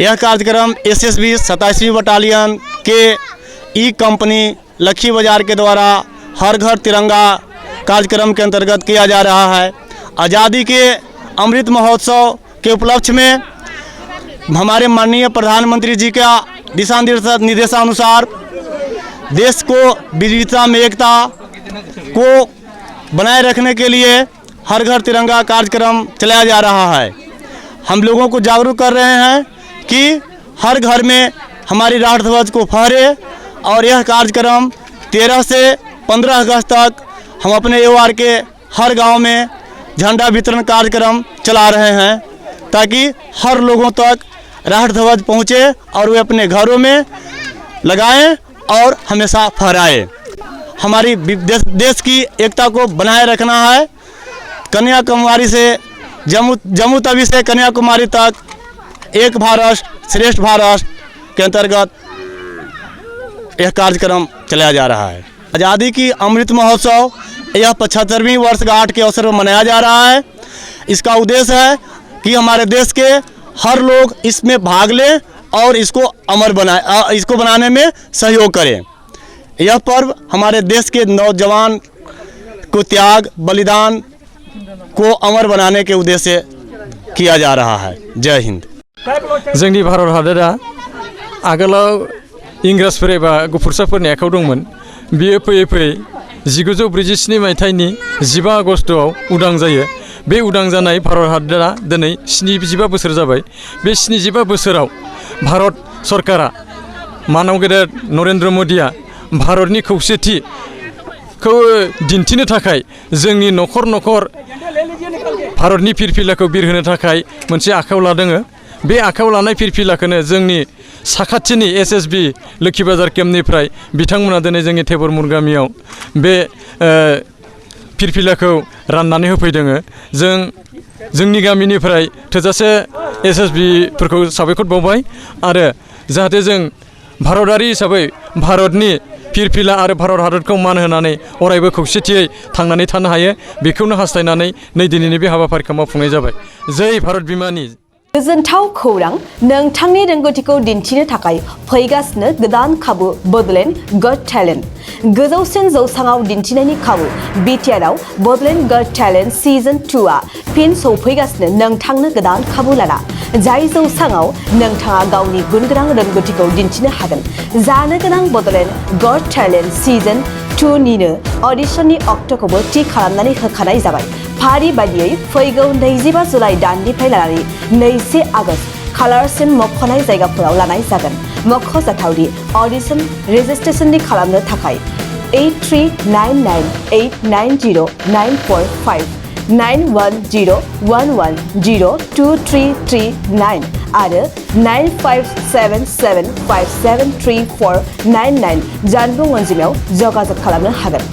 यह कार्यक्रम SSB 27वीं battalion के ई कंपनी लखी बाजार के द्वारा हर घर तिरंगा कार्यक्रम के अंतर्गत किया जा रहा है। आज़ादी के अमृत महोत्सव के उपलक्ष्य में हमारे माननीय प्रधानमंत्री जी का दिशा निर्देशानुसार देश को विविधता में एकता को बनाए रखने के लिए हर घर तिरंगा कार्यक्रम चलाया जा रहा है। हम लोगों को जागरूक कर रहे हैं कि हर घर में हमारी राष्ट्र ध्वज को फहरे और यह कार्यक्रम 13 से 15 अगस्त तक हम अपने एओआर के हर गांव में झंडा वितरण कार्यक्रम चला रहे हैं ताकि हर लोगों तक राष्ट्र ध्वज पहुँचे और वे अपने घरों में लगाएं और हमेशा फहराए। हमारी देश की एकता को बनाए रखना है। कन्याकुमारी से जम्मू तवी से कन्याकुमारी तक एक भारत श्रेष्ठ भारत के अंतर्गत यह कार्यक्रम चलाया जा रहा है। आज़ादी की अमृत महोत्सव यह 75वीं वर्षगांठ के अवसर पर मनाया जा रहा है। इसका उद्देश्य है कि हमारे देश के हर लोग इसमें भाग लें और इसको अमर बनाए, इसको बनाने में सहयोग करें। यह पर्व हमारे देश के नौजवान को त्याग बलिदान को अमर बनाने के उद्देश्य से किया जा रहा है। जय हिंद। जोंनि भारत हादरा आगोलाव इंराजफोर एबा गुफुरसाफोरनि आखायाव दंमोन। बियो फैयै फैयै 1947 मायथाइनि 15 आगस्टआव उदां जायो। बे उदां जानाय भारत हादरा दिनै 75 बोसोर जाबाय। बे 75 बोसोराव भारत सरकारा मानव गेदेर नरेंद्र मोदिया भारतनि खौसेथिखौ दिन्थिनो थाखाय जोंनि नखर नखर भारतनि फिरफिलाखौ बिरहोनो थाखाय मोनसे आखायाव लादों। बे आखायाव लानाय फिरफिलाखौनो जोंनि साखाथिनि एसएसबी लोखि बाजार केम्पनिफ्राय बिथांमोना दिनै जोंनि थेबरमुर गामियाव बे फिरफिलाखौ राननानै होफैदों। जोंनि गामिनिफ्राय थोजासे एसएसबीफोरखौ साबायखर बावबाय आरो जाहाथे जों भारतारि हिसाबै भारतनि फिरफिला आरो भारत हादरखौ मान होनानै अरायबो खौसेथियै थांनानै थानो हायो बेखौनो हास्थायनानै नै दिनैनि बे हाबाफारिखौ मावफुंनाय जाबाय। जै भारत बिमानि। गोजोनथाव खौरां नोंथांनि रोंगौथिखौ दिन्थिनो थाखाय फैगासिनो गोदान खाबु बडलेण्ड गट टेलेन्ट। गोजौसिन जौसाङाव दिन्थिनायनि खाबु बिटिआरआव बडलेण्ड गट टेलेन्ट सिजन 2आ फिन सौफैगासिनो नोंथांनो गोदान खाबु लाना। जाय जौसाङाव नोंथाङा गावनि गुनगोनां रोंगौथिखौ दिन्थिनो हागोन। जानो गोनां बडलेण्ड गट टेलेन्ट सिजन 2 निनो अडिशननि अक्ट'खौबो थि खालामनानै होखानाय जाबाय। फारि बायदियै फैगौ 25 जुलाइ दाननिफ्राय लानानै 2 आगस्त खालारसिम मख'नाय जायगाफोराव लानाय जागोन। मख'जाथावदि अडिशन रेजिस्ट्रेशननि खालामनो थाखाय 8399890945 9101102339 आरो 9577573499 जानबुं अनजिमायाव जगाजग खालामनो हागोन।